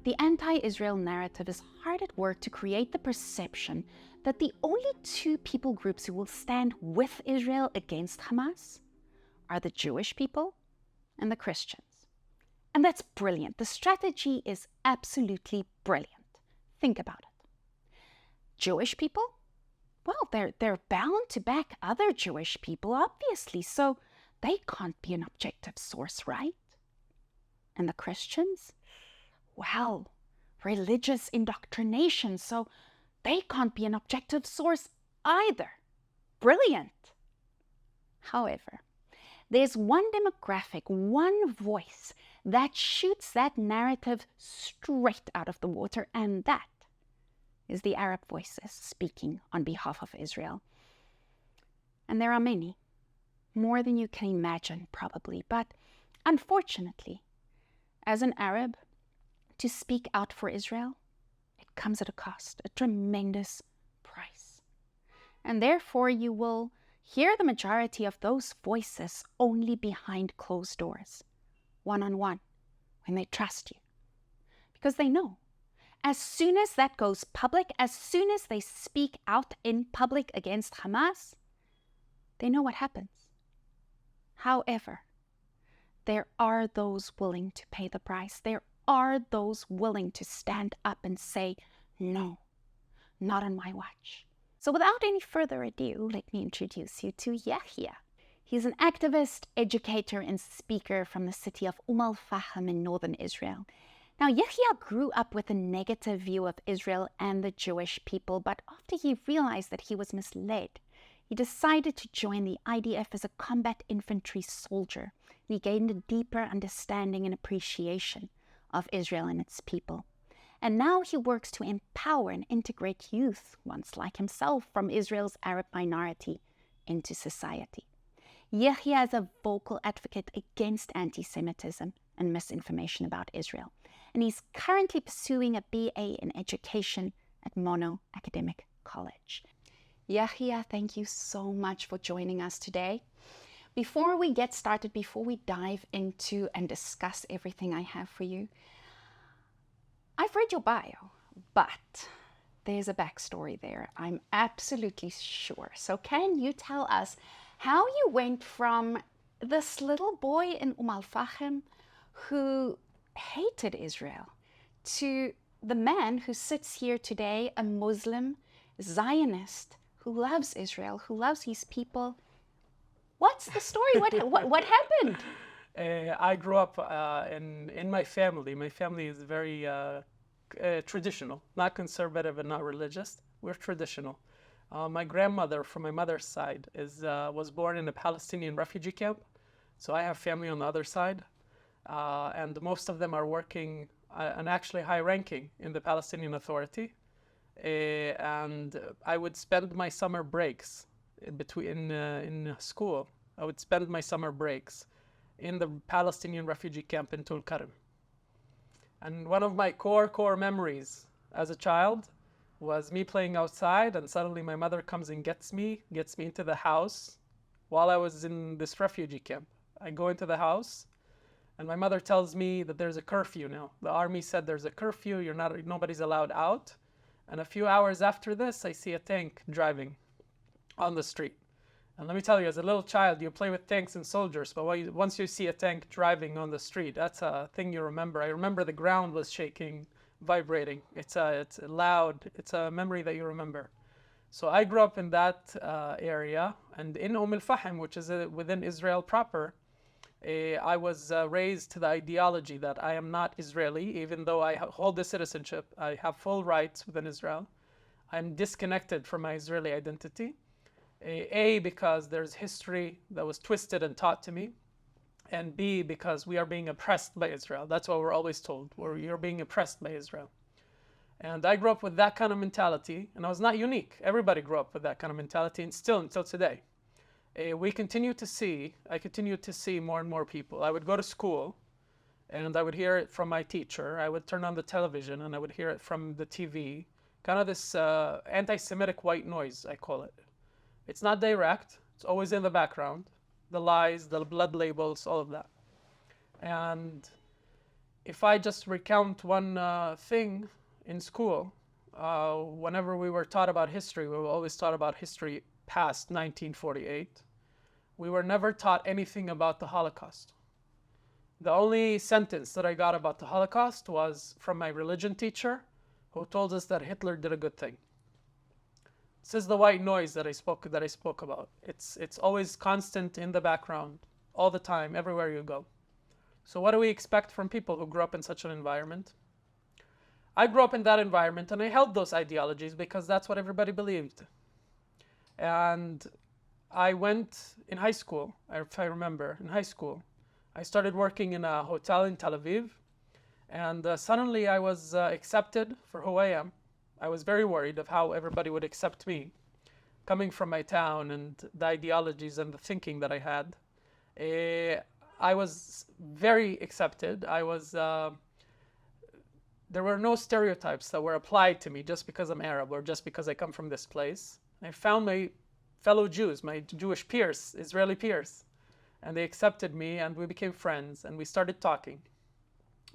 The anti-Israel narrative is hard at work to create the perception that the only two people groups who will stand with Israel against Hamas are the Jewish people and the Christians. And that's brilliant. The strategy is absolutely brilliant. Think about it. Jewish people? Well, they're bound to back other Jewish people, obviously, so they can't be an objective source, right? And the Christians? Well, religious indoctrination, so they can't be an objective source either. Brilliant. However, there's one demographic, one voice that shoots that narrative straight out of the water, and that is the Arab voices speaking on behalf of Israel. And there are many, more than you can imagine probably, but unfortunately, as an Arab, to speak out for Israel, it comes at a cost, a tremendous price. And therefore you will hear the majority of those voices only behind closed doors, one-on-one, when they trust you. Because they know, as soon as that goes public, as soon as they speak out in public against Hamas, they know what happens. However, there are those willing to pay the price. There are those willing to stand up and say, no, not on my watch. So without any further ado, let me introduce you to Yahya. He's an activist, educator, and speaker from the city of al-Fahm in northern Israel. Now, Yahya grew up with a negative view of Israel and the Jewish people, but after he realized that he was misled, he decided to join the IDF as a combat infantry soldier. He gained a deeper understanding and appreciation of Israel and its people. And now he works to empower and integrate youth, once like himself, from Israel's Arab minority into society. Yahya is a vocal advocate against anti-Semitism and misinformation about Israel. And he's currently pursuing a BA in education at Mono Academic College. Yahya, thank you so much for joining us today. Before we get started, before we dive into and discuss everything I have for you, I've read your bio, but there's a backstory there, I'm absolutely sure. So can you tell us how you went from this little boy in al-Fahm who hated Israel to the man who sits here today, a Muslim Zionist who loves Israel, who loves his people? What's the story? What happened? I grew up in my family. My family is very traditional, not conservative and not religious. We're traditional. My grandmother from my mother's side was born in a Palestinian refugee camp. So I have family on the other side. And most of them are working and actually high ranking in the Palestinian Authority. And I would spend my summer breaks in school. I would spend my summer breaks in the Palestinian refugee camp in Tulkarm. And one of my core memories as a child was me playing outside, and suddenly my mother comes and gets me into the house while I was in this refugee camp. I go into the house, and my mother tells me that there's a curfew now. The army said there's a curfew, nobody's allowed out. And a few hours after this, I see a tank driving on the street. And let me tell you, as a little child, you play with tanks and soldiers, but once you see a tank driving on the street, that's a thing you remember. I remember the ground was shaking, vibrating. It's loud. It's a memory that you remember. So I grew up in that area, and in al-Fahm, which is within Israel proper, I was raised to the ideology that I am not Israeli, even though I hold the citizenship. I have full rights within Israel. I'm disconnected from my Israeli identity. A, because there's history that was twisted and taught to me. And B, because we are being oppressed by Israel. That's what we're always told. You're being oppressed by Israel. And I grew up with that kind of mentality. And I was not unique. Everybody grew up with that kind of mentality, and still until today. I continue to see more and more people. I would go to school and I would hear it from my teacher. I would turn on the television and I would hear it from the TV. Kind of this anti-Semitic white noise, I call it. It's not direct. It's always in the background. The lies, the blood labels, all of that. And if I just recount one thing in school, whenever we were taught about history, we were always taught about history past 1948. We were never taught anything about the Holocaust. The only sentence that I got about the Holocaust was from my religion teacher, who told us that Hitler did a good thing. This is the white noise that I spoke about. It's always constant in the background, all the time, everywhere you go. So what do we expect from people who grew up in such an environment? I grew up in that environment, and I held those ideologies because that's what everybody believed. And I went in high school, if I remember, in high school, I started working in a hotel in Tel Aviv, and suddenly I was accepted for who I am. I was very worried of how everybody would accept me, coming from my town and the ideologies and the thinking that I had. I was very accepted. There were no stereotypes that were applied to me just because I'm Arab or just because I come from this place. I found my fellow Jews, my Jewish peers, Israeli peers, and they accepted me, and we became friends, and we started talking.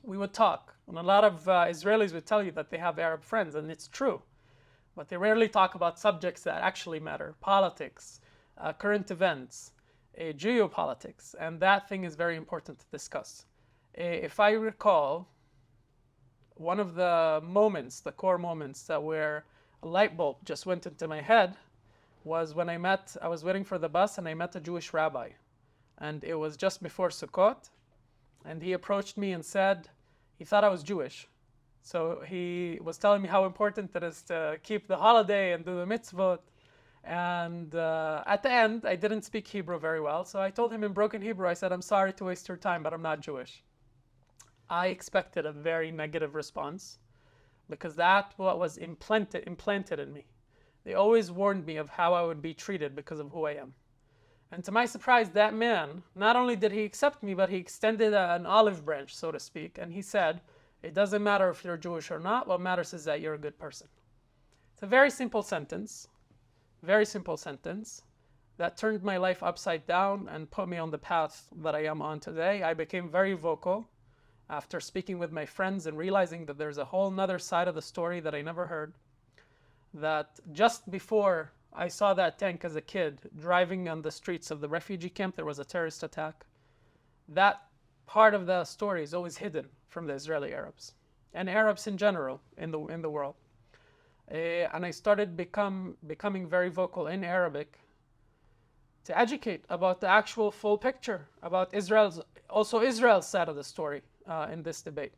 We would talk, and a lot of Israelis would tell you that they have Arab friends, and it's true, but they rarely talk about subjects that actually matter: politics, current events, geopolitics, and that thing is very important to discuss. If I recall, one of the moments, the core moments that where a light bulb just went into my head was when I was waiting for the bus, and I met a Jewish rabbi. And it was just before Sukkot, and he approached me and said he thought I was Jewish. So he was telling me how important it is to keep the holiday and do the mitzvot. And at the end, I didn't speak Hebrew very well, so I told him in broken Hebrew, I said, "I'm sorry to waste your time, but I'm not Jewish." I expected a very negative response, because that was implanted in me. They always warned me of how I would be treated because of who I am. And to my surprise, that man, not only did he accept me, but he extended an olive branch, so to speak, and he said, "It doesn't matter if you're Jewish or not, what matters is that you're a good person." It's a very simple sentence that turned my life upside down and put me on the path that I am on today. I became very vocal after speaking with my friends and realizing that there's a whole nother side of the story that I never heard. That just before I saw that tank as a kid driving on the streets of the refugee camp, there was a terrorist attack. That part of the story is always hidden from the Israeli Arabs and Arabs in general in the world. And I started becoming very vocal in Arabic to educate about the actual full picture about Israel's side of the story in this debate.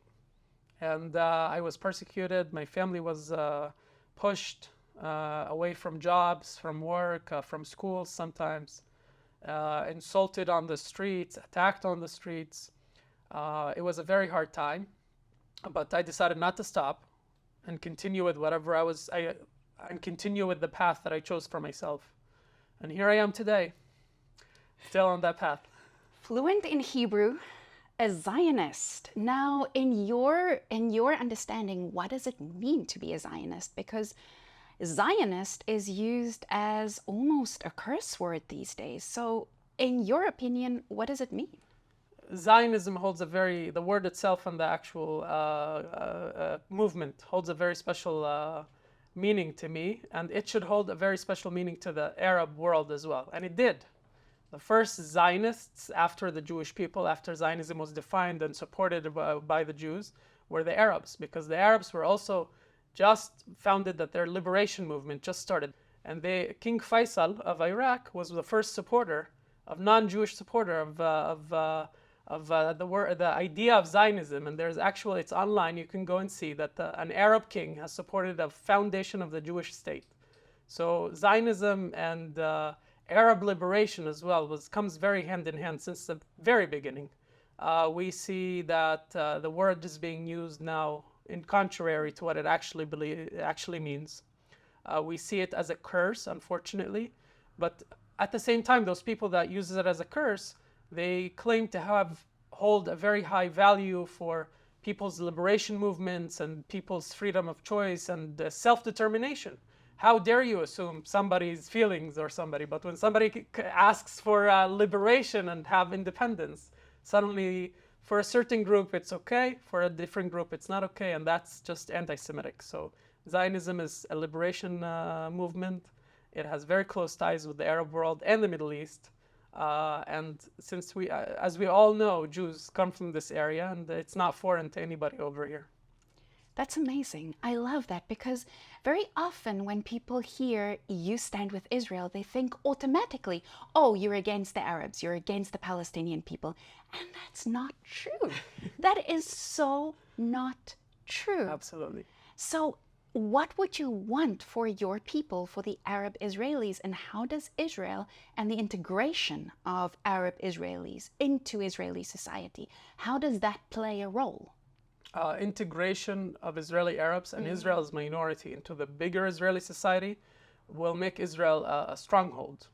And I was persecuted. My family was pushed away from jobs, from work, from schools sometimes, insulted on the streets, attacked on the streets. It was a very hard time, but I decided not to stop and continue with whatever and continue with the path that I chose for myself. And here I am today, still on that path. Fluent in Hebrew, a Zionist. Now, in your understanding, what does it mean to be a Zionist? Because Zionist is used as almost a curse word these days. So, in your opinion, what does it mean? Zionism holds the word itself and the actual movement holds a very special meaning to me, and it should hold a very special meaning to the Arab world as well, and it did. The first Zionists after the Jewish people, after Zionism was defined and supported by the Jews, were the Arabs, because the Arabs were also just founded, that their liberation movement just started. And King Faisal of Iraq was the first supporter, of non-Jewish supporter of the idea of Zionism. And it's online, you can go and see that an Arab king has supported the foundation of the Jewish state. So Zionism and Arab liberation as well comes very hand in hand since the very beginning. We see that the word is being used now in contrary to what it actually means. We see it as a curse, unfortunately, but at the same time, those people that use it as a curse, they claim to hold a very high value for people's liberation movements and people's freedom of choice and self-determination. How dare you assume somebody's feelings or somebody, but when somebody asks for liberation and have independence, suddenly For a certain group, it's okay. For a different group, it's not okay. And that's just anti-Semitic. So Zionism is a liberation movement. It has very close ties with the Arab world and the Middle East. And since as we all know, Jews come from this area, and it's not foreign to anybody over here. That's amazing. I love that, because very often when people hear you stand with Israel, they think automatically, oh, you're against the Arabs, you're against the Palestinian people. And that's not true. That is so not true. Absolutely. So what would you want for your people, for the Arab Israelis, and how does Israel and the integration of Arab Israelis into Israeli society, how does that play a role? Integration of Israeli Arabs and Israel's minority into the bigger Israeli society will make Israel a stronghold.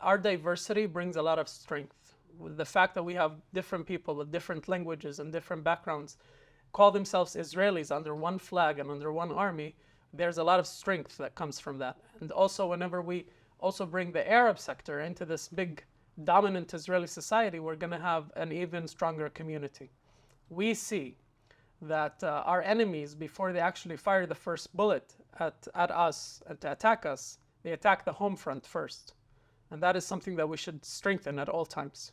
Our diversity brings a lot of strength. With the fact that we have different people with different languages and different backgrounds call themselves Israelis under one flag and under one army, there's a lot of strength that comes from that. And also, whenever we also bring the Arab sector into this big dominant Israeli society, we're going to have an even stronger community. We see that our enemies, before they actually fire the first bullet at us and to attack us, they attack the home front first. And that is something that we should strengthen at all times.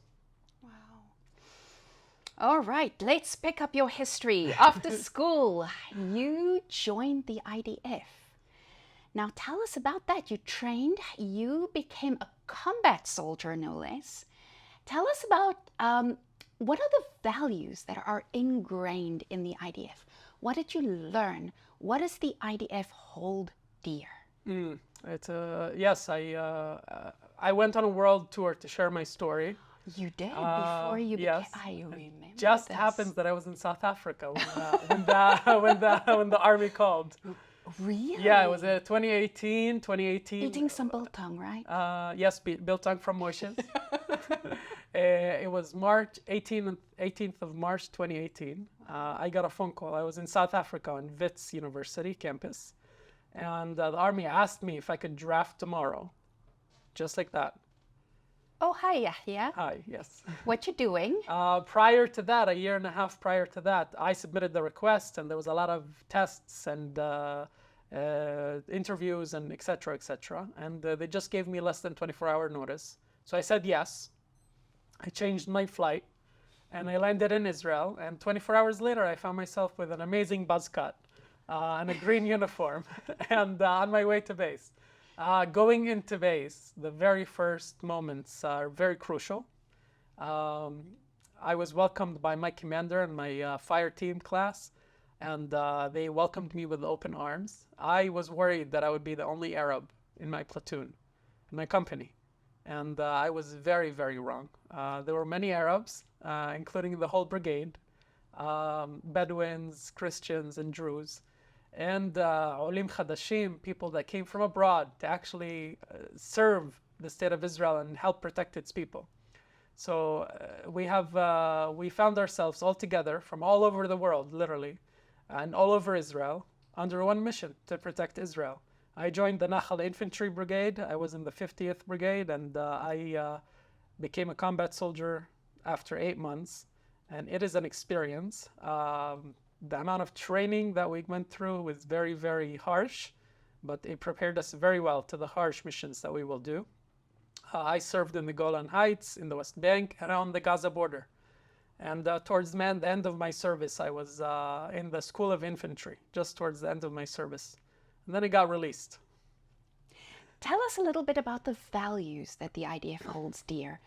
Wow. All right, let's pick up your history. After school, you joined the IDF. Now tell us about that. You trained, you became a combat soldier, no less. Tell us about what are the values that are ingrained in the IDF? What did you learn? What does the IDF hold dear? Yes, I went on a world tour to share my story. You did before you became. Yes. I remember. Just this. happens that I was in South Africa when the army called. Really? Yeah, it was 2018. Eating some biltong, right? Yes, biltong from Moshes. It was March 18th of March 2018. I got a phone call. I was in South Africa on Wits University campus, and the army asked me if I could draft tomorrow, just like that. Oh, hi, Yahya. Hi, yes. What you doing? Prior to that, a year and a half prior to that, I submitted the request, and there was a lot of tests and interviews and et cetera, and they just gave me less than 24-hour notice. So I said yes. I changed my flight, and I landed in Israel, and 24 hours later, I found myself with an amazing buzz cut and a green uniform, and on my way to base. Going into base, the very first moments are very crucial. I was welcomed by my commander and my fire team class, and they welcomed me with open arms. I was worried that I would be the only Arab in my platoon, in my company, and I was very, very wrong. There were many Arabs, including the whole brigade, Bedouins, Christians, and Druze, and Olim Khadashim, people that came from abroad to actually serve the state of Israel and help protect its people. So we found ourselves all together from all over the world, literally, and all over Israel, under one mission to protect Israel. I joined the Nahal Infantry Brigade. I was in the 50th Brigade, and I became a combat soldier after 8 months. And it is an experience. The amount of training that we went through was very, very harsh, but it prepared us very well to the harsh missions that we will do. I served in the Golan Heights, in the West Bank, and on the Gaza border. And towards the end of my service, I was in the School of Infantry, just towards the end of my service. And then I got released. Tell us a little bit about the values that the IDF holds dear.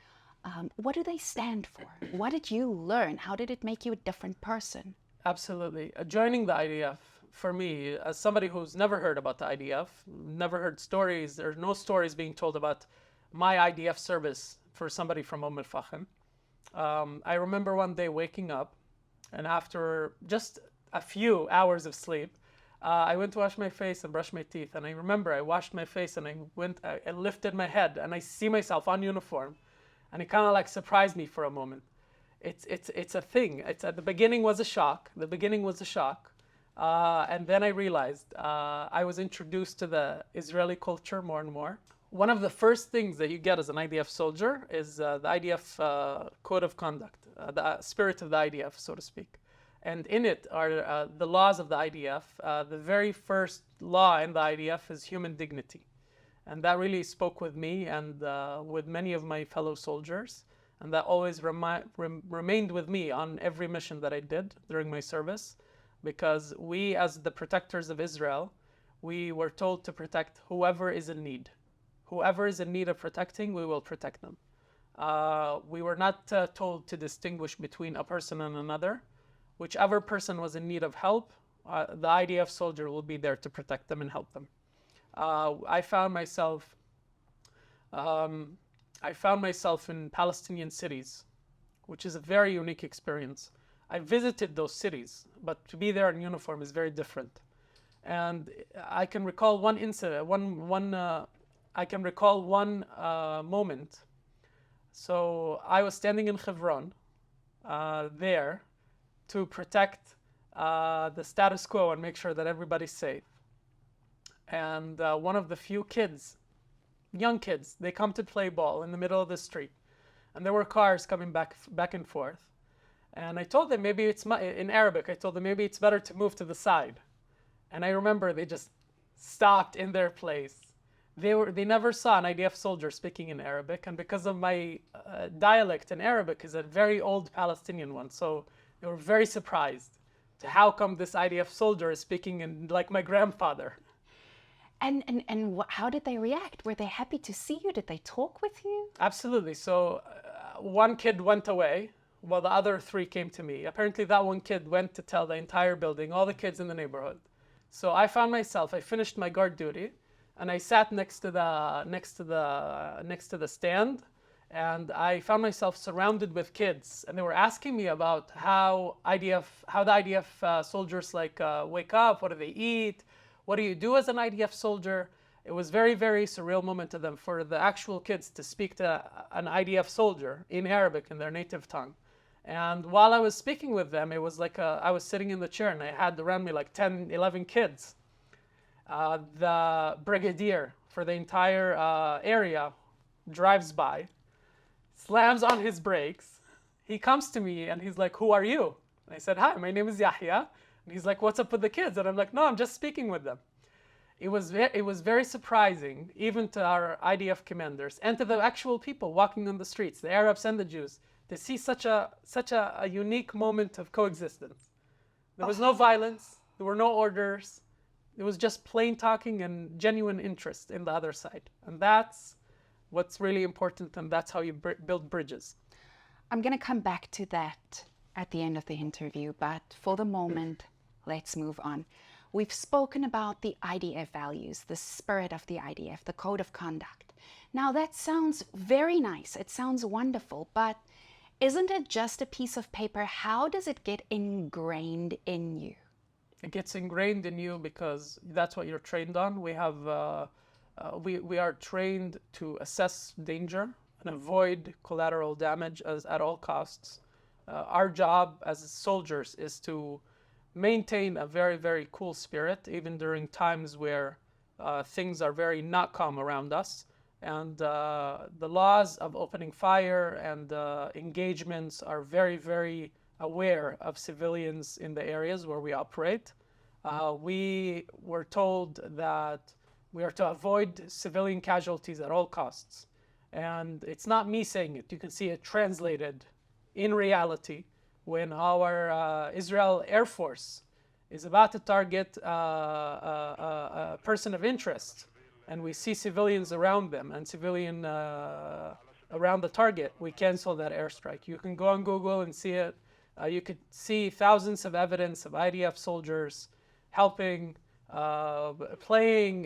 What do they stand for? What did you learn? How did it make you a different person? Absolutely. Joining the IDF, for me, as somebody who's never heard about the IDF, never heard stories, there's no stories being told about my IDF service for somebody from Al-Fahim. I remember one day waking up, and after just a few hours of sleep, I went to wash my face and brush my teeth. And I remember I washed my face and I lifted my head and I see myself on uniform. And it kind of like surprised me for a moment. It's a thing. At the beginning was a shock. And then I realized I was introduced to the Israeli culture more and more. one of the first things that you get as an IDF soldier is the IDF code of conduct, the spirit of the IDF, so to speak. And in it are the laws of the IDF. The very first law in the IDF is human dignity. And that really spoke with me and with many of my fellow soldiers. And that always remained with me on every mission that I did during my service. Because we, as the protectors of Israel, we were told to protect whoever is in need. Whoever is in need of protecting, we will protect them. We were not told to distinguish between a person and another. Whichever person was in need of help, the IDF soldier will be there to protect them and help them. I found myself in Palestinian cities, which is a very unique experience. I visited those cities, but to be there in uniform is very different. And I can recall one incident, moment. So I was standing in Hebron there to protect the status quo and make sure that everybody's safe. And one of the few kids, young kids, they come to play ball in the middle of the street. And there were cars coming back and forth. And I told them maybe it's, in Arabic, I told them maybe it's better to move to the side. And I remember they just stopped in their place. They never saw an IDF soldier speaking in Arabic, and because of my dialect in Arabic is a very old Palestinian one, so they were very surprised to how come this IDF soldier is speaking in like my grandfather. And how did they react? Were they happy to see you? Did they talk with you? Absolutely. So one kid went away while the other three came to me. Apparently that one kid went to tell the entire building, all the kids in the neighborhood. So I found myself, I finished my guard duty, and I sat next to the stand, and I found myself surrounded with kids, and they were asking me about how the IDF soldiers wake up, what do they eat, what do you do as an IDF soldier? It was very, very surreal moment to them for the actual kids to speak to an IDF soldier in Arabic, in their native tongue. And while I was speaking with them, it was like I was sitting in the chair and I had around me like 10, 11 kids. The brigadier for the entire area drives by, slams on his brakes. He comes to me and he's like, "Who are you?" And I said, "Hi, my name is Yahya." And he's like, "What's up with the kids?" And I'm like, "No, I'm just speaking with them." It was very surprising, even to our IDF commanders and to the actual people walking on the streets, the Arabs and the Jews, to see such a unique moment of coexistence. There was no violence, there were no orders. It was just plain talking and genuine interest in the other side. And that's what's really important, and that's how you build bridges. I'm going to come back to that at the end of the interview, but for the moment, let's move on. We've spoken about the IDF values, the spirit of the IDF, the code of conduct. Now that sounds very nice, it sounds wonderful, but isn't it just a piece of paper? How does it get ingrained in you? It gets ingrained in you because that's what you're trained on. We are trained to assess danger and avoid collateral damage at all costs. Our job as soldiers is to maintain a very, very cool spirit, even during times where things are very not calm around us. And the laws of opening fire and engagements are very, very aware of civilians in the areas where we operate. We were told that we are to avoid civilian casualties at all costs. And it's not me saying it. You can see it translated in reality when our Israel Air Force is about to target a person of interest, and we see civilians around them and civilian around the target, we cancel that airstrike. You can go on Google and see it. You could see thousands of evidence of IDF soldiers helping, playing,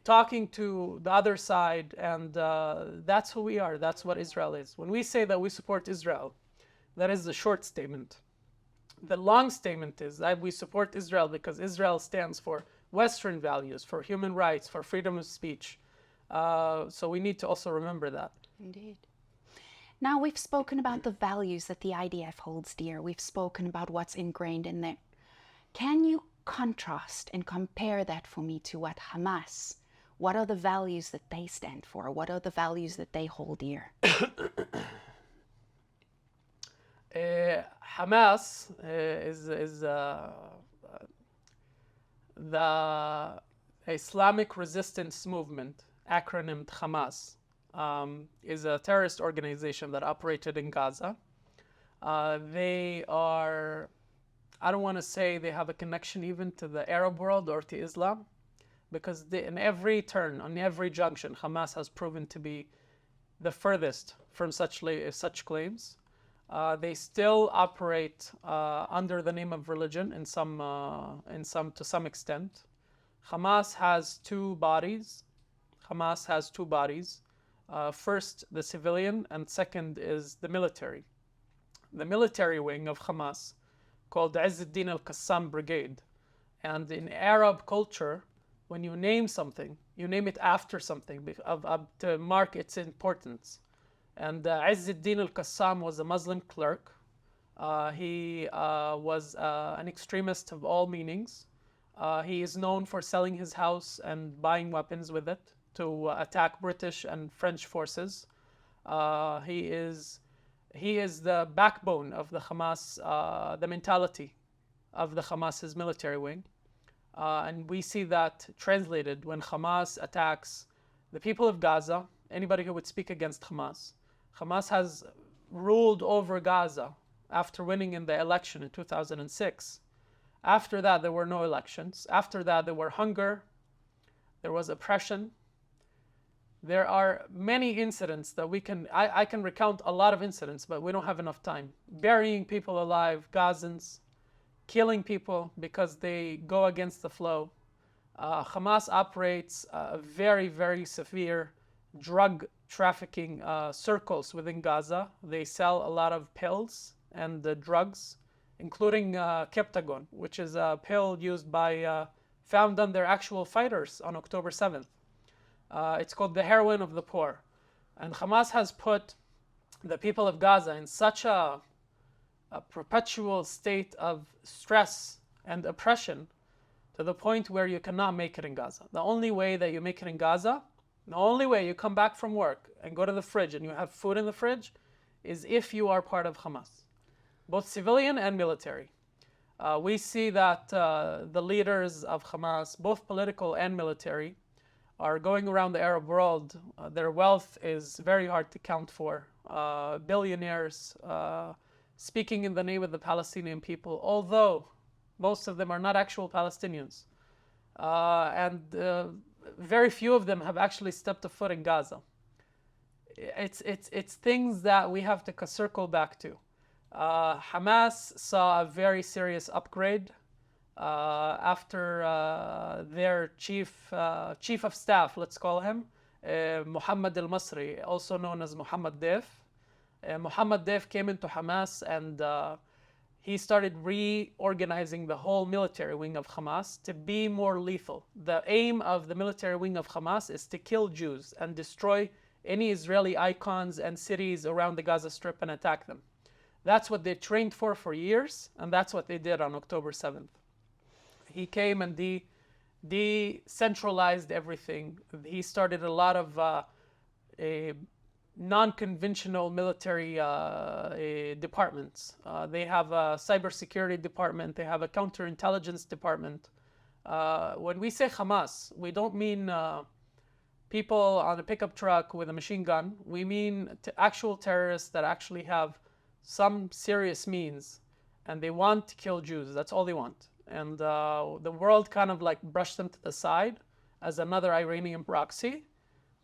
talking to the other side, and that's who we are. That's what Israel is. When we say that we support Israel, that is the short statement. The long statement is that we support Israel because Israel stands for Western values, for human rights, for freedom of speech. So we need to also remember that. Indeed. Now we've spoken about the values that the IDF holds dear. We've spoken about what's ingrained in there. Can you contrast and compare that for me to what Hamas What are the values that they stand for? What are the values that they hold dear? Hamas is the Islamic Resistance Movement, acronymed Hamas, is a terrorist organization that operated in Gaza. They are, I don't want to say they have a connection even to the Arab world or to Islam, because in every turn, on every junction, Hamas has proven to be the furthest from such claims. They still operate under the name of religion to some extent. Hamas has two bodies. First, the civilian, and second is the military. The military wing of Hamas, called Izz al-Din al-Qassam Brigade. And in Arab culture, when you name something, you name it after something to mark its importance. And Izz al-Din al-Qassam was a Muslim clerk. He was an extremist of all meanings. He is known for selling his house and buying weapons with it to attack British and French forces. He is the backbone of the Hamas, the mentality of the Hamas's military wing. And we see that translated when Hamas attacks the people of Gaza, anybody who would speak against Hamas. Hamas has ruled over Gaza after winning in the election in 2006. After that, there were no elections. After that, there were hunger, there was oppression. There are many incidents that I can recount a lot of incidents, but we don't have enough time. Burying people alive, Gazans, killing people because they go against the flow. Hamas operates very, very severe drug trafficking circles within Gaza. They sell a lot of pills and drugs, including Keptagon, which is a pill used found on their actual fighters on October 7th. It's called the heroin of the poor. And Hamas has put the people of Gaza in such a perpetual state of stress and oppression to the point where you cannot make it in Gaza. The only way that you make it in Gaza, the only way you come back from work and go to the fridge and you have food in the fridge is if you are part of Hamas, both civilian and military. We see that the leaders of Hamas, both political and military, are going around the Arab world. Their wealth is very hard to count for. Billionaires speaking in the name of the Palestinian people, although most of them are not actual Palestinians. And very few of them have actually stepped a foot in Gaza. It's things that we have to circle back to. Hamas saw a very serious upgrade after their chief of staff, let's call him, Mohammed al-Masri, also known as Mohammed Deif. Mohammed Deif came into Hamas and he started reorganizing the whole military wing of Hamas to be more lethal. The aim of the military wing of Hamas is to kill Jews and destroy any Israeli icons and cities around the Gaza Strip and attack them. That's what they trained for years, and that's what they did on October 7th. He came and decentralized everything. He started a lot of non-conventional military departments. They have a cybersecurity department. They have a counterintelligence department. When we say Hamas, we don't mean people on a pickup truck with a machine gun. We mean actual terrorists that actually have some serious means, and they want to kill Jews. That's all they want. And the world kind of like brushed them to the side as another Iranian proxy.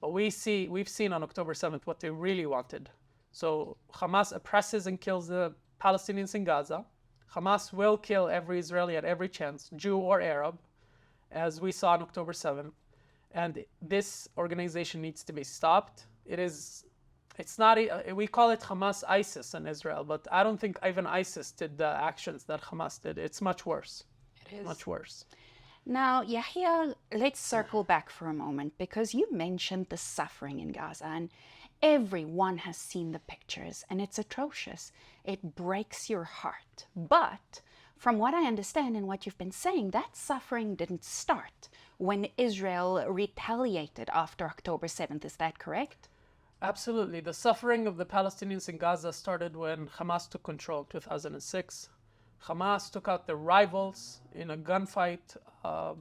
But we've seen on October 7th what they really wanted. So Hamas oppresses and kills the Palestinians in Gaza. Hamas will kill every Israeli at every chance, Jew or Arab, as we saw on October 7th. And this organization needs to be stopped. It's not, we call it Hamas ISIS in Israel, but I don't think even ISIS did the actions that Hamas did. It's much worse. It is. Much worse. Now, Yahya, let's circle back for a moment, because you mentioned the suffering in Gaza, and everyone has seen the pictures, and it's atrocious. It breaks your heart. But From what I understand and what you've been saying, that suffering didn't start when Israel retaliated after October 7th. Is that correct? Absolutely. The suffering of the Palestinians in Gaza started when Hamas took control in 2006. Hamas took out their rivals in a gunfight.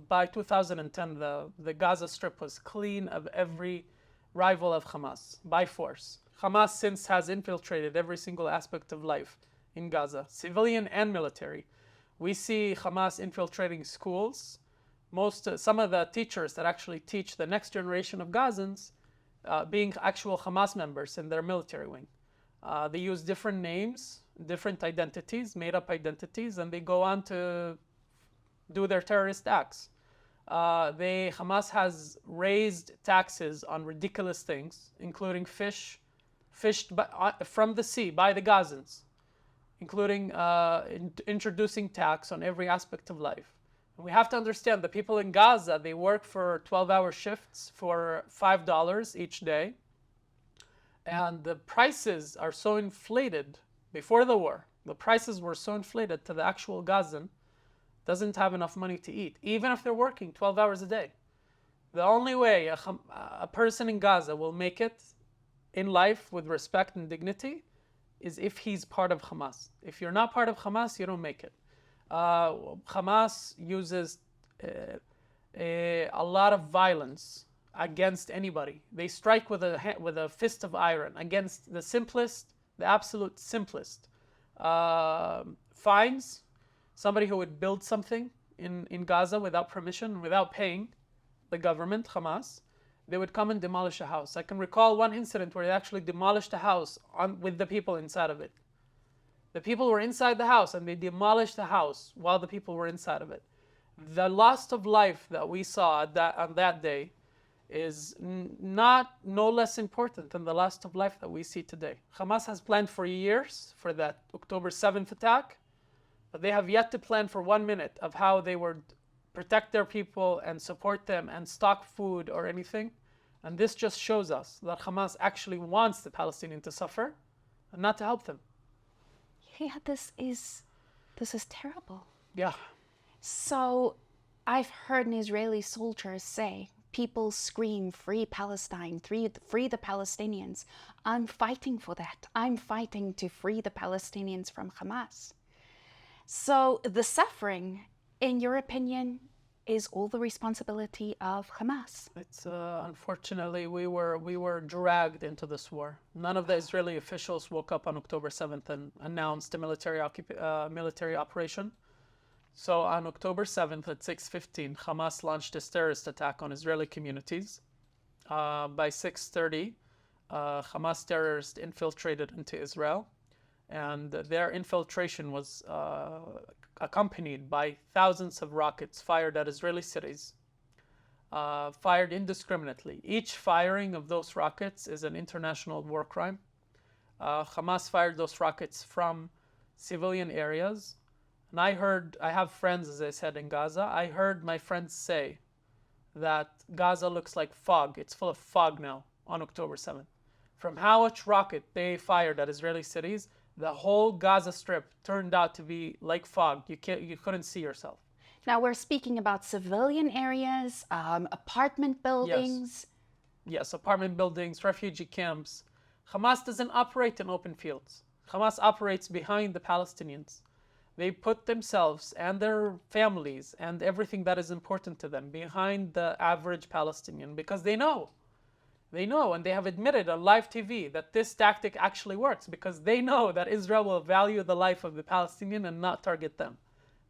By 2010, the Gaza Strip was clean of every rival of Hamas by force. Hamas since has infiltrated every single aspect of life in Gaza, civilian and military. We see Hamas infiltrating schools. Some of the teachers that actually teach the next generation of Gazans being actual Hamas members in their military wing. They use different names, different identities, made-up identities, and they go on to do their terrorist acts. Hamas has raised taxes on ridiculous things, including fish fished from the sea by the Gazans, including introducing tax on every aspect of life. And we have to understand the people in Gaza, they work for 12-hour shifts for $5 each day. And the prices are so inflated before the war. The prices were so inflated to the actual Gazan doesn't have enough money to eat, even if they're working 12 hours a day. The only way a person in Gaza will make it in life with respect and dignity is if he's part of Hamas. If you're not part of Hamas, you don't make it. Hamas uses a lot of violence against anybody. They strike with a fist of iron against the absolute simplest fines. Somebody who would build something in Gaza without permission, without paying the government, Hamas, they would come and demolish a house. I can recall one incident where they actually demolished a house with the people inside of it. The people were inside the house and they demolished the house while the people were inside of it. The loss of life that we saw on that day is no less important than the loss of life that we see today. Hamas has planned for years for that October 7th attack, but they have yet to plan for 1 minute of how they would protect their people and support them and stock food or anything. And this just shows us that Hamas actually wants the Palestinians to suffer and not to help them. Yeah, this is terrible. Yeah. So I've heard an Israeli soldier say, people scream, free Palestine, free the Palestinians. I'm fighting for that. I'm fighting to free the Palestinians from Hamas. So the suffering, in your opinion, is all the responsibility of Hamas? It's unfortunately we were dragged into this war. None of the Israeli officials woke up on October 7th and announced a military operation. So on October 7th at 6:15, Hamas launched a terrorist attack on Israeli communities. By 6:30, Hamas terrorists infiltrated into Israel, and their infiltration was accompanied by thousands of rockets fired at Israeli cities, fired indiscriminately. Each firing of those rockets is an international war crime. Hamas fired those rockets from civilian areas. And I have friends, as I said, in Gaza. I heard my friends say that Gaza looks like fog. It's full of fog now on October 7th. From how much rocket they fired at Israeli cities, the whole Gaza Strip turned out to be like fog. You couldn't see yourself. Now we're speaking about civilian areas, apartment buildings. Yes, apartment buildings, refugee camps. Hamas doesn't operate in open fields. Hamas operates behind the Palestinians. They put themselves and their families and everything that is important to them behind the average Palestinian because they know, and they have admitted on live TV that this tactic actually works because they know that Israel will value the life of the Palestinian and not target them.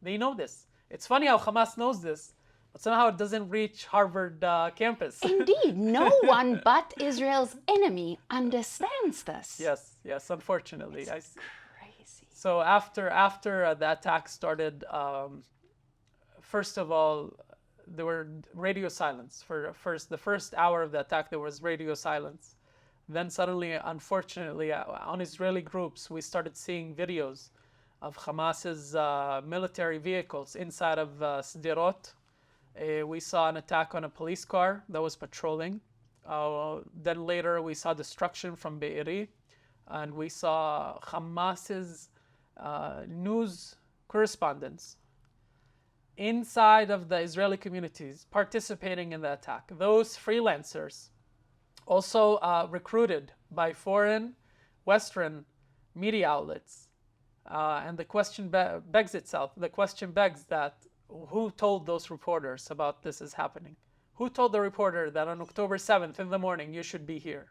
They know this. It's funny how Hamas knows this, but somehow it doesn't reach Harvard campus. Indeed, no one but Israel's enemy understands this. Yes, unfortunately. It's crazy. So after the attack started, first of all, there were radio silence. For the first hour of the attack, there was radio silence. Then suddenly, unfortunately, on Israeli groups, we started seeing videos of Hamas's military vehicles inside of Sderot. We saw an attack on a police car that was patrolling. Then later, we saw destruction from Be'eri. And we saw Hamas's news correspondents inside of the Israeli communities participating in the attack. Those freelancers, also recruited by foreign, Western media outlets. And the question begs itself. The question begs that who told those reporters about this is happening? Who told the reporter that on October 7th in the morning you should be here?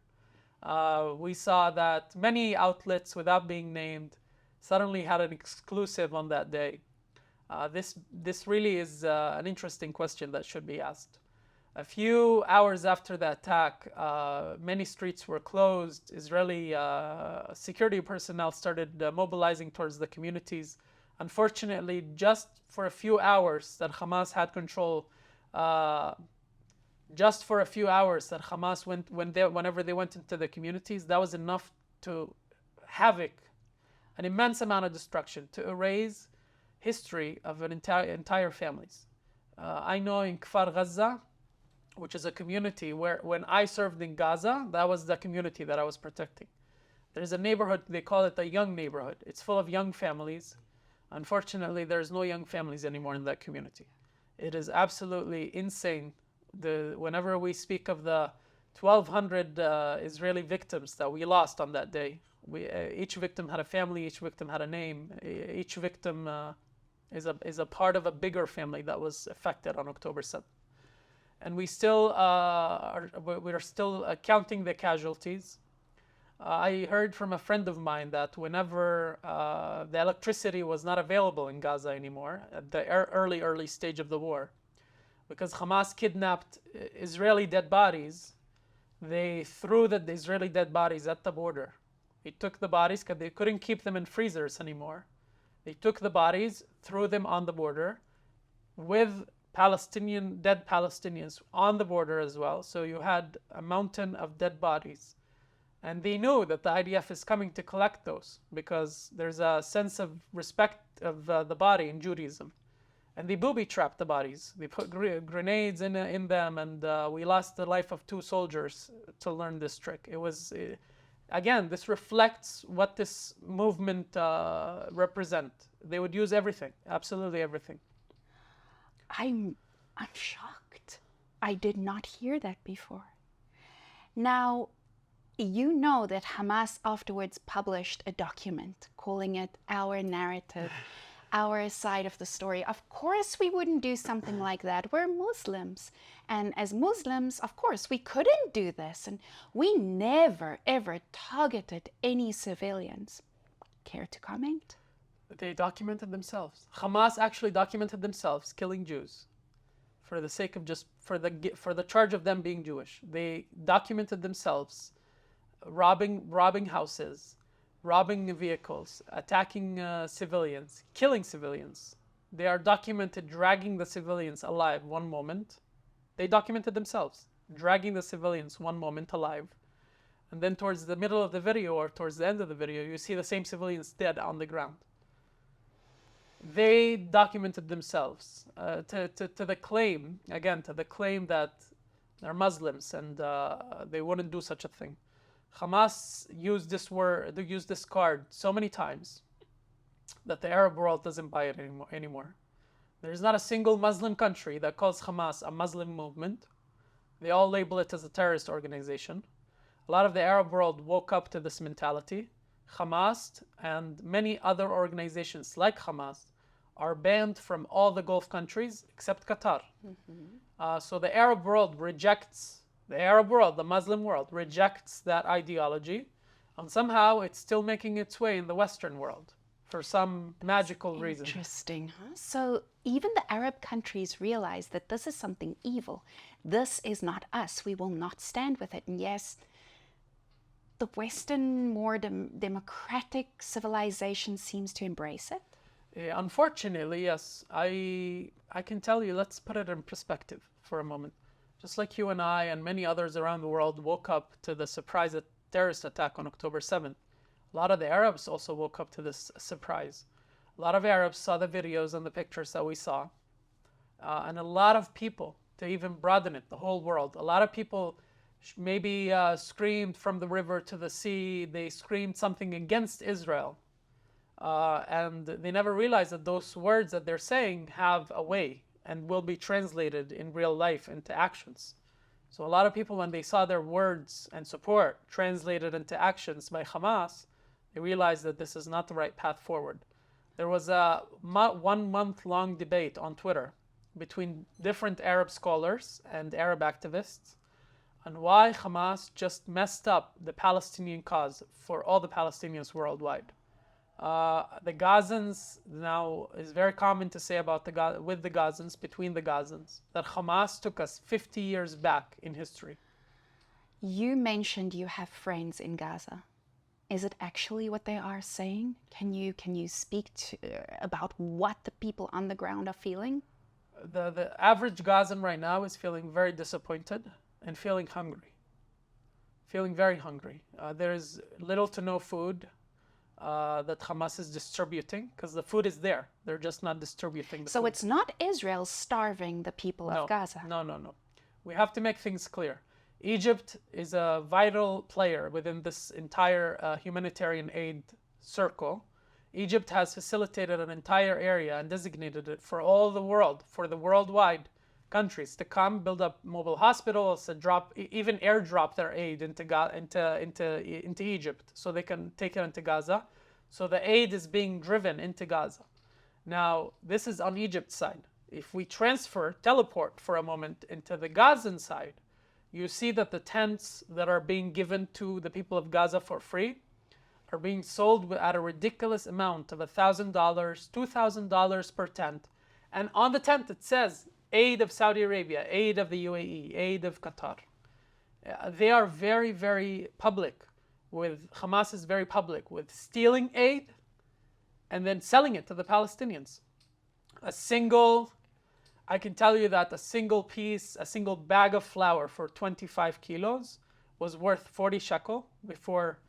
We saw that many outlets, without being named, suddenly had an exclusive on that day. This really is an interesting question that should be asked. A few hours after the attack, many streets were closed. Israeli security personnel started mobilizing towards the communities. Unfortunately, just for a few hours that Hamas had control, just for a few hours that Hamas whenever they went into the communities, that was enough to havoc, an immense amount of destruction, to erase history of an entire families. I know in Kfar Gaza, which is a community where when I served in Gaza, that was the community that I was protecting. There's a neighborhood, they call it the young neighborhood. It's full of young families. Unfortunately, there's no young families anymore in that community. It is absolutely insane. Whenever we speak of the 1,200 Israeli victims that we lost on that day, each victim had a family, each victim had a name, each victim is a part of a bigger family that was affected on October 7th. And we still we're still counting the casualties. I heard from a friend of mine that whenever the electricity was not available in Gaza anymore, at the early stage of the war, because Hamas kidnapped Israeli dead bodies, they threw the Israeli dead bodies at the border. They took the bodies because they couldn't keep them in freezers anymore. They took the bodies, threw them on the border with dead Palestinians on the border as well. So you had a mountain of dead bodies. And they knew that the IDF is coming to collect those because there's a sense of respect of the body in Judaism. And they booby-trapped the bodies. They put grenades in them, and we lost the life of 2 soldiers to learn this trick. It was, again, this reflects what this movement represent. They would use everything, absolutely everything. I'm shocked. I did not hear that before. Now, you know that Hamas afterwards published a document calling it our narrative, our side of the story. Of course, we wouldn't do something like that. We're Muslims. And as Muslims, of course, we couldn't do this. And we never, ever targeted any civilians. Care to comment? They documented themselves. Hamas actually documented themselves killing Jews for the sake of just, for the charge of them being Jewish. They documented themselves robbing houses, robbing vehicles, attacking civilians, killing civilians. They are documented dragging the civilians alive one moment. They documented themselves dragging the civilians one moment alive. And then towards the middle of the video or towards the end of the video, you see the same civilians dead on the ground. They documented themselves to the claim, again, to the claim that they're Muslims and they wouldn't do such a thing. Hamas used this card so many times that the Arab world doesn't buy it anymore. There's not a single Muslim country that calls Hamas a Muslim movement. They all label it as a terrorist organization. A lot of the Arab world woke up to this mentality. Hamas and many other organizations like Hamas are banned from all the Gulf countries except Qatar. So the Arab world rejects, the Muslim world rejects that ideology, and somehow it's still making its way in the Western world for some magical reason. Interesting, huh? So even the Arab countries realize that this is something evil. This is not us. We will not stand with it. And yes, the Western, more democratic civilization seems to embrace it. Unfortunately, yes. I can tell you, let's put it in perspective for a moment. Just like you and I and many others around the world woke up to the surprise terrorist attack on October 7th, a lot of the Arabs also woke up to this surprise. A lot of Arabs saw the videos and the pictures that we saw. And a lot of people, to even broaden it, the whole world, a lot of people maybe screamed from the river to the sea. They screamed something against Israel. And they never realize that those words that they're saying have a way and will be translated in real life into actions. So a lot of people, when they saw their words and support translated into actions by Hamas, they realized that this is not the right path forward. There was a 1 month long debate on Twitter between different Arab scholars and Arab activists on why Hamas just messed up the Palestinian cause for all the Palestinians worldwide. The Gazans, now is very common to say about with the Gazans, between the Gazans, that Hamas took us 50 years back in history. You mentioned you have friends in Gaza. Is it actually what they are saying? Can you speak about what the people on the ground are feeling? The average Gazan right now is feeling very disappointed and feeling hungry. Feeling very hungry. There is little to no food that Hamas is distributing, because the food is there. They're just not distributing the food. So it's not Israel starving the people of Gaza? No. We have to make things clear. Egypt is a vital player within this entire humanitarian aid circle. Egypt has facilitated an entire area and designated it for all the world, for the worldwide countries to come, build up mobile hospitals, to drop, even airdrop their aid into Egypt, so they can take it into Gaza. So the aid is being driven into Gaza. Now, this is on Egypt's side. If we teleport for a moment into the Gazan side, you see that the tents that are being given to the people of Gaza for free are being sold at a ridiculous amount of $1,000, $2,000 per tent. And on the tent it says, aid of Saudi Arabia, aid of the UAE, aid of Qatar. They are very, very public with, Hamas is very public with stealing aid and then selling it to the Palestinians. I can tell you that a single bag of flour for 25 kilos was worth 40 shekel before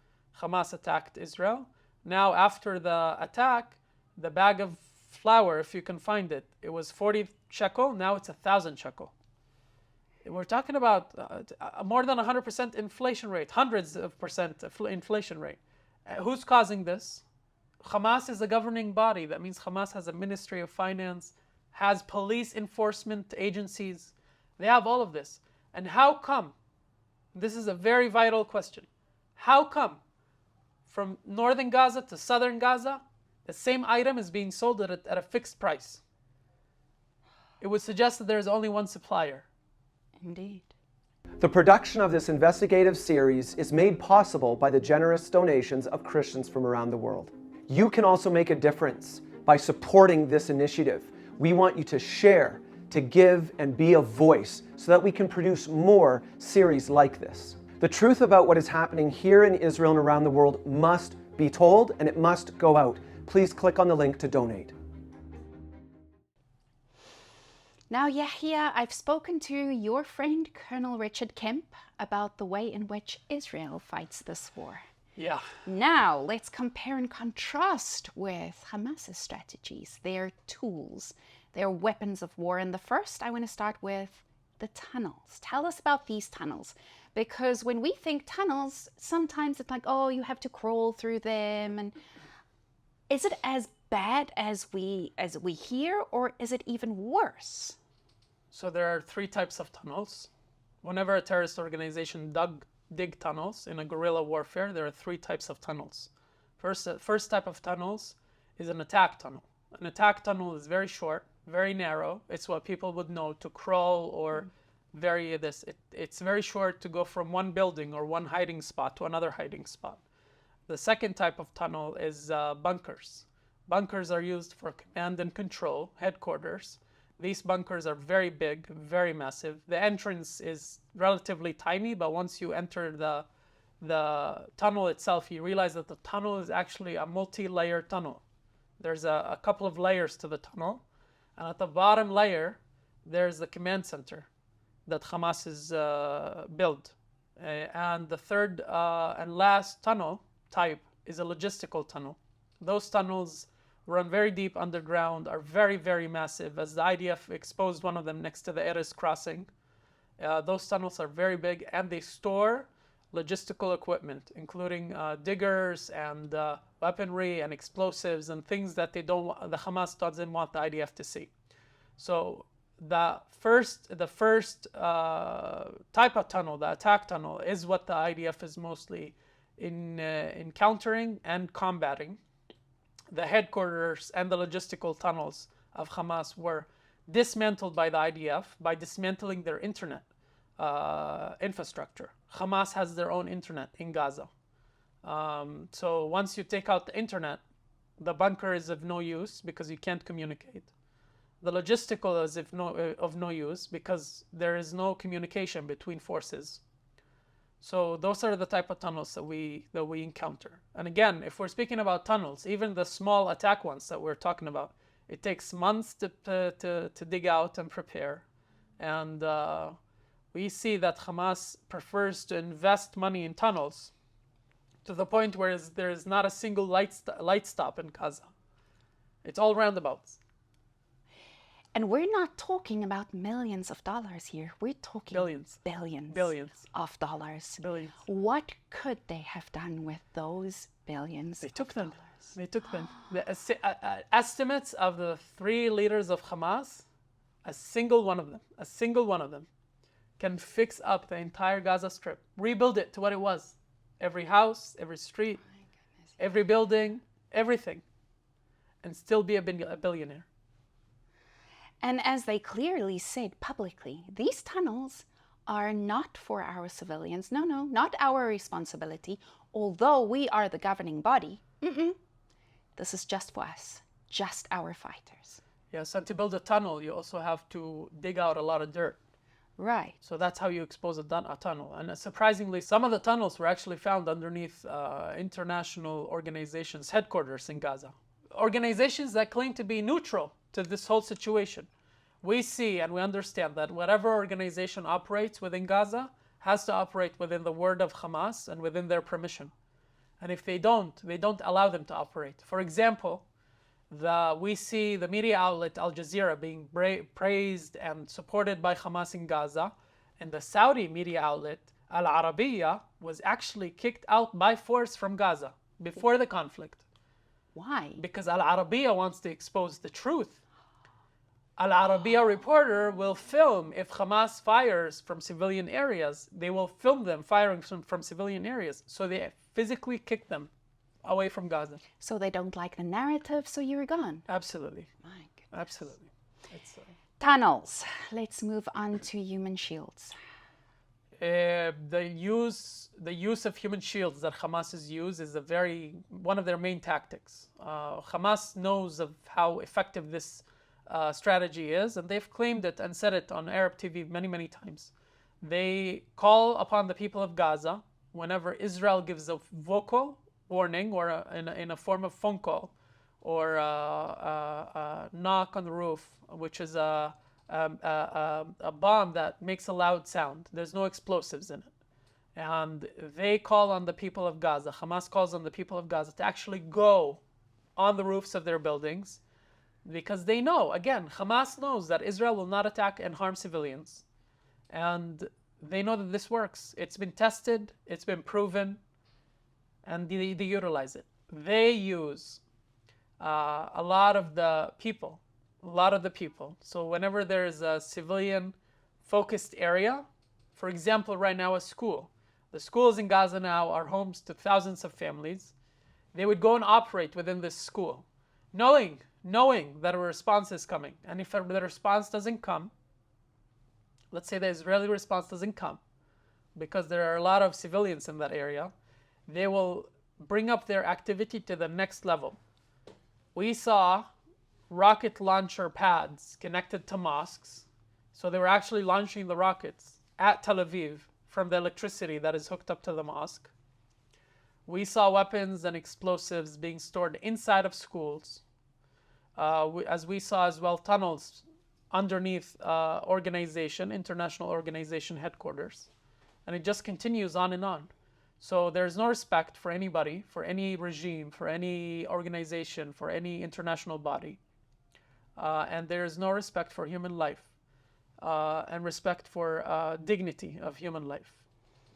Hamas attacked Israel. Now, after the attack, the bag of flour, if you can find it, it was 40 shekel. Now it's 1,000 shekel. We're talking about more than 100% inflation rate, hundreds of percent inflation rate. Who's causing this? Hamas is a governing body. That means Hamas has a Ministry of Finance, has police enforcement agencies. They have all of this. And how come? This is a very vital question. How come from northern Gaza to southern Gaza, the same item is being sold at a fixed price? It would suggest that there's only one supplier. Indeed. The production of this investigative series is made possible by the generous donations of Christians from around the world. You can also make a difference by supporting this initiative. We want you to share, to give, and be a voice so that we can produce more series like this. The truth about what is happening here in Israel and around the world must be told, and it must go out. Please click on the link to donate. Now, Yahya, I've spoken to your friend Colonel Richard Kemp about the way in which Israel fights this war. Yeah. Now, let's compare and contrast with Hamas's strategies, their tools, their weapons of war. And the first, I want to start with the tunnels. Tell us about these tunnels. Because when we think tunnels, sometimes it's like, oh, you have to crawl through them. And is it as bad as we hear, or is it even worse? So there are three types of tunnels. Whenever a terrorist organization dig tunnels in a guerrilla warfare, there are three types of tunnels. First type of tunnels is an attack tunnel. An attack tunnel is very short, very narrow. It's what people would know to crawl or it's very short to go from one building or one hiding spot to another hiding spot. The second type of tunnel is bunkers. Bunkers are used for command and control, headquarters. These bunkers are very big, very massive. The entrance is relatively tiny, but once you enter the tunnel itself, you realize that the tunnel is actually a multi-layer tunnel. There's a couple of layers to the tunnel, and at the bottom layer, there's the command center that Hamas is built. And the third and last tunnel type is a logistical tunnel. Those tunnels run very deep underground, are very, very massive. As the IDF exposed one of them next to the Erez crossing, those tunnels are very big, and they store logistical equipment, including diggers and weaponry and explosives and things that the Hamas doesn't want the IDF to see. So the first type of tunnel, the attack tunnel, is what the IDF is mostly encountering and combating. The headquarters and the logistical tunnels of Hamas were dismantled by the IDF by dismantling their internet infrastructure. Hamas has their own internet in Gaza. So once you take out the internet, the bunker is of no use because you can't communicate. The logistical is of no use because there is no communication between forces. So those are the type of tunnels that we encounter. And again, if we're speaking about tunnels, even the small attack ones that we're talking about, it takes months to dig out and prepare. And we see that Hamas prefers to invest money in tunnels to the point where there is not a single light stop in Gaza. It's all roundabouts. And we're not talking about millions of dollars here. We're talking billions of dollars. Billions. What could they have done with those billions? They took them. The estimates of the 3 leaders of Hamas, a single one of them can fix up the entire Gaza Strip, rebuild it to what it was. Every house, every street, every building, everything, and still be a billionaire. And as they clearly said publicly, these tunnels are not for our civilians. No, not our responsibility. Although we are the governing body, this is just for us, just our fighters. Yes, and to build a tunnel, you also have to dig out a lot of dirt. Right. So that's how you expose a tunnel. And surprisingly, some of the tunnels were actually found underneath international organizations' headquarters in Gaza. Organizations that claim to be neutral to this whole situation. We see and we understand that whatever organization operates within Gaza has to operate within the word of Hamas and within their permission. And if they don't allow them to operate. For example, we see the media outlet Al Jazeera being praised and supported by Hamas in Gaza, and the Saudi media outlet Al Arabiya was actually kicked out by force from Gaza before the conflict. Why? Because Al Arabiya wants to expose the truth. Al Arabiya reporter will film if Hamas fires from civilian areas. They will film them firing from civilian areas. So they physically kick them away from Gaza. So they don't like the narrative, so you're gone. Absolutely. My goodness. Absolutely. Tunnels. Let's move on to human shields. The use of human shields that Hamas has used is one of their main tactics. Hamas knows of how effective this strategy is, and they've claimed it and said it on Arab TV many times. They call upon the people of Gaza whenever Israel gives a vocal warning or in a form of phone call or a knock on the roof, which is a bomb that makes a loud sound. There's no explosives in it. And they call on the people of Gaza, Hamas calls on the people of Gaza to actually go on the roofs of their buildings because they know, again, Hamas knows that Israel will not attack and harm civilians. And they know that this works. It's been tested, it's been proven, and they utilize it. They use a lot of the people. So whenever there's a civilian focused area, for example, right now a school. The schools in Gaza now are homes to thousands of families. They would go and operate within this school, knowing that a response is coming. And if the response doesn't come, let's say the Israeli response doesn't come, because there are a lot of civilians in that area, they will bring up their activity to the next level. We saw rocket launcher pads connected to mosques. So they were actually launching the rockets at Tel Aviv from the electricity that is hooked up to the mosque. We saw weapons and explosives being stored inside of schools. As we saw as well, tunnels underneath international organization headquarters. And it just continues on and on. So there's no respect for anybody, for any regime, for any organization, for any international body. And there is no respect for human life and respect for dignity of human life.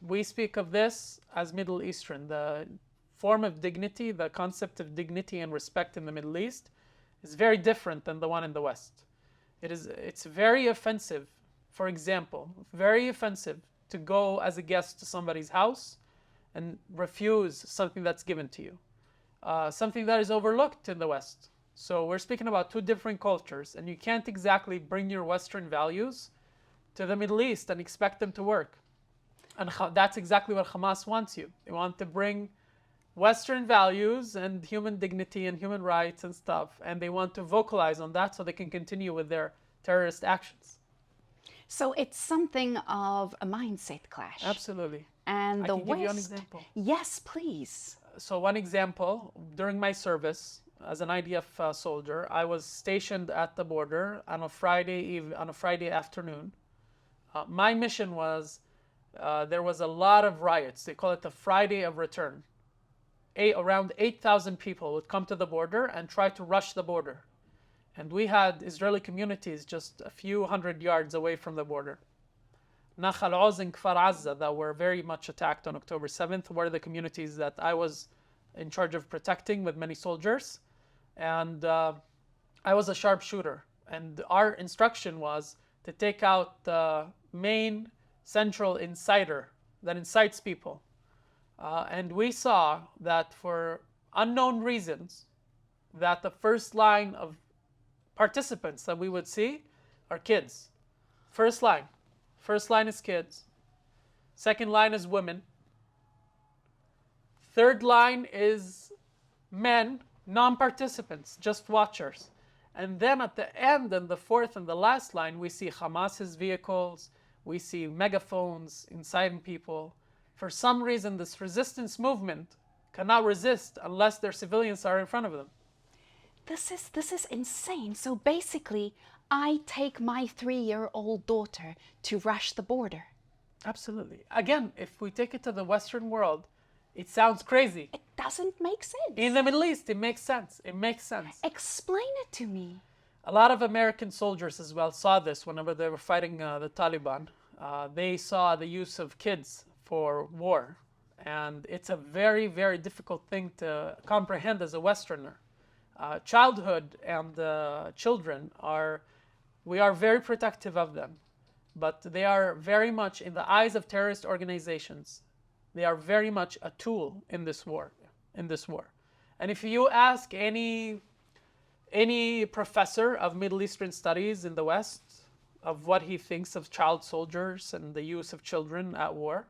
we speak of this as Middle Eastern. The form of dignity, the concept of dignity and respect in the Middle East is very different than the one in the West. It's very offensive, for example, very offensive to go as a guest to somebody's house and refuse something that's given to you. Something that is overlooked in the West. So we're speaking about two different cultures, and you can't exactly bring your Western values to the Middle East and expect them to work. And that's exactly what Hamas wants you. They want to bring Western values and human dignity and human rights and stuff, and they want to vocalize on that so they can continue with their terrorist actions. So it's something of a mindset clash. Absolutely. And I the can give you an West. example. Yes, please. So one example, during my service as an IDF soldier, I was stationed at the border on a Friday afternoon. My mission was, there was a lot of riots. They call it the Friday of Return. Around 8,000 people would come to the border and try to rush the border. And we had Israeli communities just a few hundred yards away from the border. Nakhal Oz and Kfar Azza, that were very much attacked on October 7th, were the communities that I was in charge of protecting with many soldiers. And I was a sharpshooter. And our instruction was to take out the main central inciter that incites people. And we saw that for unknown reasons, that the first line of participants that we would see are kids. First line. First line is kids. Second line is women. Third line is men, non-participants, just watchers. And then at the end, and the fourth and the last line, we see Hamas's vehicles, we see megaphones inciting people. For some reason, this resistance movement cannot resist unless their civilians are in front of them. This is insane. So basically, I take my 3-year-old daughter to rush the border. Absolutely. Again, if we take it to the Western world, it sounds crazy. It doesn't make sense. In the Middle East, it makes sense. It makes sense. Explain it to me. A lot of American soldiers as well saw this whenever they were fighting the Taliban. They saw the use of kids for war. And it's a very, very difficult thing to comprehend as a Westerner. Childhood and children we are very protective of them. But they are very much, in the eyes of terrorist organizations, they are very much a tool in this war. And if you ask any professor of Middle Eastern studies in the West of what he thinks of child soldiers and the use of children at war,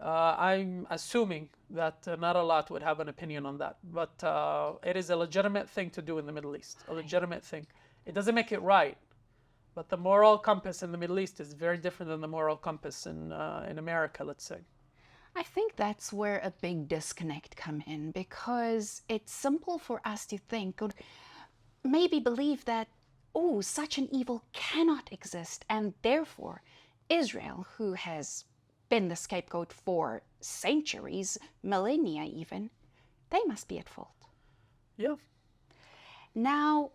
I'm assuming that not a lot would have an opinion on that. But it is a legitimate thing to do in the Middle East, a legitimate thing. It doesn't make it right, but the moral compass in the Middle East is very different than the moral compass in America, let's say. I think that's where a big disconnect come in, because it's simple for us to think or maybe believe that, oh, such an evil cannot exist, and therefore Israel, who has been the scapegoat for centuries, millennia even, they must be at fault. Yeah. Now,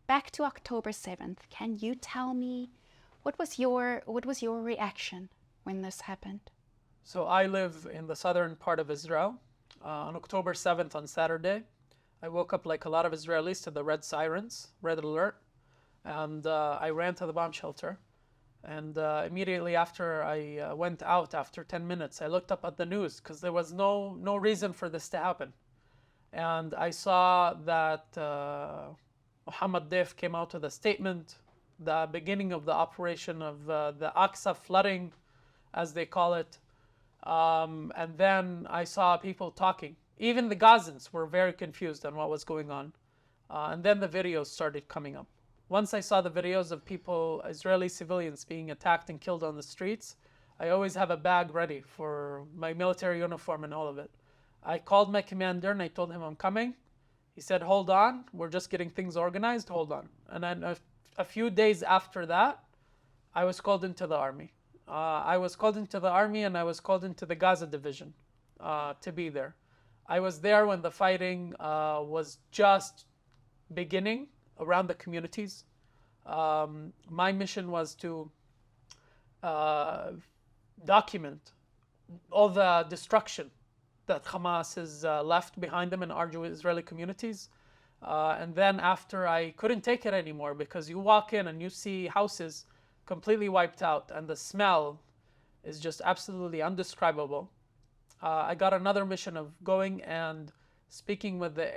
back to October 7th. Can you tell me what was your reaction when this happened? So I live in the southern part of Israel. On October 7th, on Saturday, I woke up like a lot of Israelis to the red sirens, red alert, and I ran to the bomb shelter. And immediately after I went out, after 10 minutes, I looked up at the news because there was no reason for this to happen. And I saw that Mahamid came out with a statement, the beginning of the operation of the Aqsa flooding, as they call it. And then I saw people talking. Even the Gazans were very confused on what was going on. And then the videos started coming up. Once I saw the videos of people, Israeli civilians being attacked and killed on the streets, I always have a bag ready for my military uniform and all of it. I called my commander and I told him I'm coming. He said, hold on, we're just getting things organized, hold on. And then a few days after that, I was called into the army. I was called into the army and I was called into the Gaza division to be there. I was there when the fighting was just beginning around the communities. My mission was to document all the destruction that Hamas has left behind them in our Israeli communities. And then after, I couldn't take it anymore, because you walk in and you see houses completely wiped out, and the smell is just absolutely indescribable. I got another mission of going and speaking with the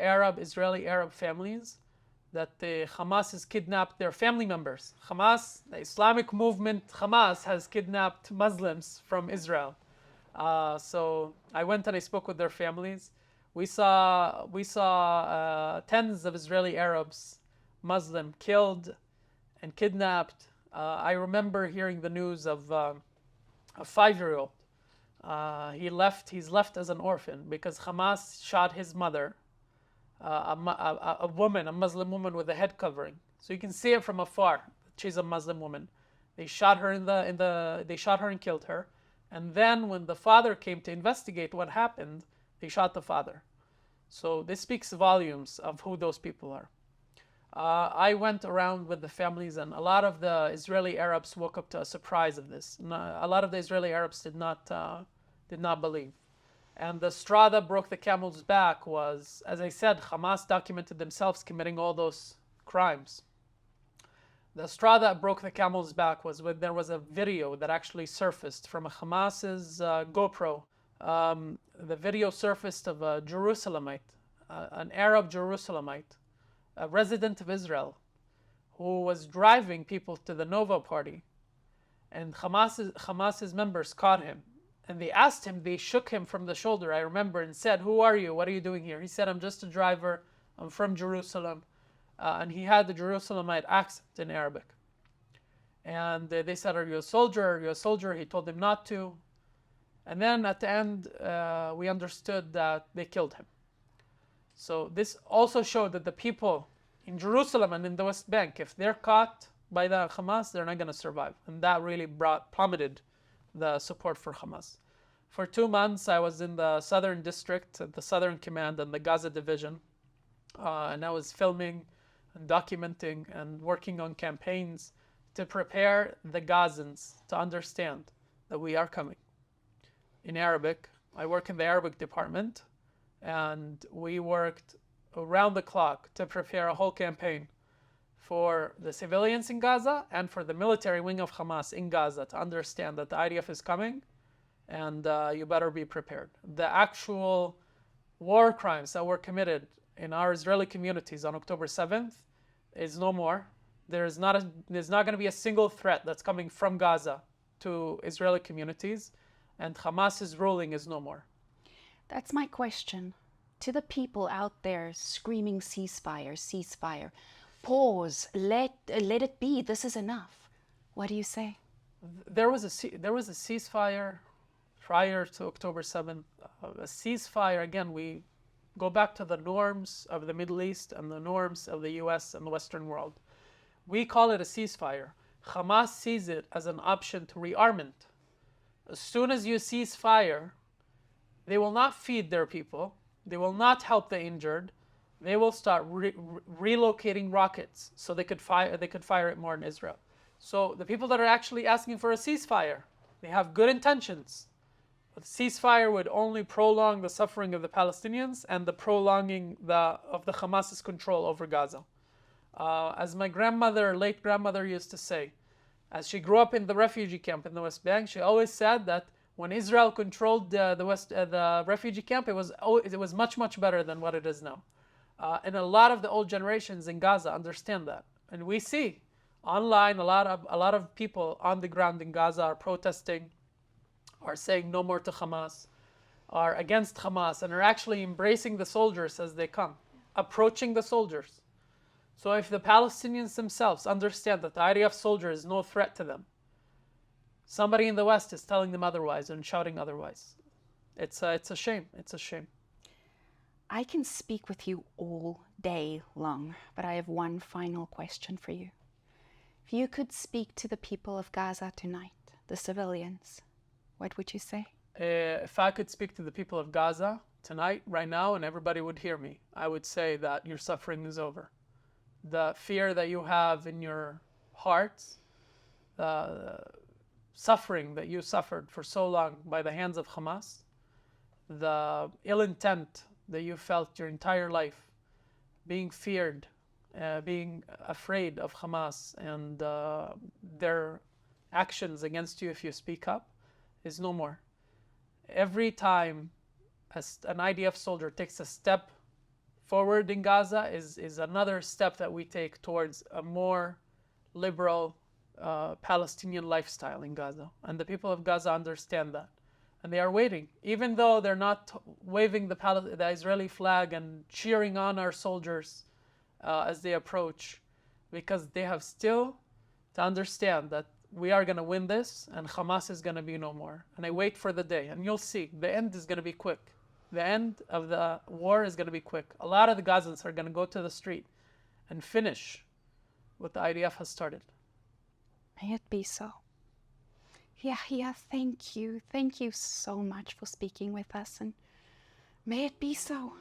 Israeli Arab families, that the Hamas has kidnapped their family members. Hamas, the Islamic movement Hamas, has kidnapped Muslims from Israel. So I went and I spoke with their families. We saw tens of Israeli Arabs, Muslim, killed and kidnapped. I remember hearing the news of a 5-year-old. He's left as an orphan because Hamas shot his mother, a Muslim woman with a head covering. So you can see it from afar. She's a Muslim woman. They shot her they shot her and killed her. And then when the father came to investigate what happened, they shot the father. So this speaks volumes of who those people are. I went around with the families, and a lot of the Israeli Arabs woke up to a surprise of this. A lot of the Israeli Arabs did not believe. And the straw that broke the camel's back was, as I said, Hamas documented themselves committing all those crimes. The straw that broke the camel's back was when there was a video that actually surfaced from a Hamas's GoPro. The video surfaced of a Jerusalemite, an Arab Jerusalemite, a resident of Israel, who was driving people to the Nova party. And Hamas's members caught him. And they asked him, they shook him from the shoulder, I remember, and said, "Who are you? What are you doing here?" He said, "I'm just a driver. I'm from Jerusalem." And he had the Jerusalemite accent in Arabic. And they said, "Are you a soldier? Are you a soldier?" He told them not to. And then at the end, we understood that they killed him. So this also showed that the people in Jerusalem and in the West Bank, if they're caught by the Hamas, they're not going to survive. And that really plummeted the support for Hamas. For 2 months, I was in the Southern District, the Southern Command, and the Gaza Division. And I was filming and documenting and working on campaigns to prepare the Gazans to understand that we are coming. In Arabic, I work in the Arabic department, and we worked around the clock to prepare a whole campaign for the civilians in Gaza and for the military wing of Hamas in Gaza to understand that the IDF is coming, and you better be prepared. The actual war crimes that were committed in our Israeli communities on October 7th is no more. There's not going to be a single threat that's coming from Gaza to Israeli communities, and Hamas's ruling is no more. That's my question to the people out there screaming ceasefire, ceasefire. Pause, let it be, this is enough. What do you say? There was a ceasefire prior to October 7th. A ceasefire, again, we go back to the norms of the Middle East and the norms of the US and the Western world. We call it a ceasefire. Hamas sees it as an option to rearmament. As soon as you cease fire, they will not feed their people. They will not help the injured. They will start relocating rockets so they could fire it more in Israel. So the people that are actually asking for a ceasefire, they have good intentions. But ceasefire would only prolong the suffering of the Palestinians and the prolonging of the Hamas's control over Gaza. As my late grandmother used to say, as she grew up in the refugee camp in the West Bank, she always said that when Israel controlled the refugee camp, it was much, much better than what it is now. And a lot of the old generations in Gaza understand that. And we see online a lot of people on the ground in Gaza are protesting, are saying no more to Hamas, are against Hamas, and are actually embracing the soldiers as they come, approaching the soldiers. So if the Palestinians themselves understand that the IDF soldier is no threat to them, somebody in the West is telling them otherwise and shouting otherwise. It's a shame. It's a shame. I can speak with you all day long, but I have one final question for you. If you could speak to the people of Gaza tonight, the civilians, what would you say? If I could speak to the people of Gaza tonight, right now, and everybody would hear me, I would say that your suffering is over. The fear that you have in your hearts, suffering that you suffered for so long by the hands of Hamas, the ill intent that you felt your entire life, being feared, being afraid of Hamas and their actions against you if you speak up, is no more. Every time an IDF soldier takes a step forward in Gaza is another step that we take towards a more liberal Palestinian lifestyle in Gaza. And the people of Gaza understand that. And they are waiting. Even though they're not waving the Israeli flag and cheering on our soldiers as they approach, because they have still to understand that we are going to win this and Hamas is going to be no more. And I wait for the day. And you'll see, the end is going to be quick. The end of the war is going to be quick. A lot of the Gazans are going to go to the street and finish what the IDF has started. May it be so. Yahya, thank you. Thank you so much for speaking with us, and may it be so.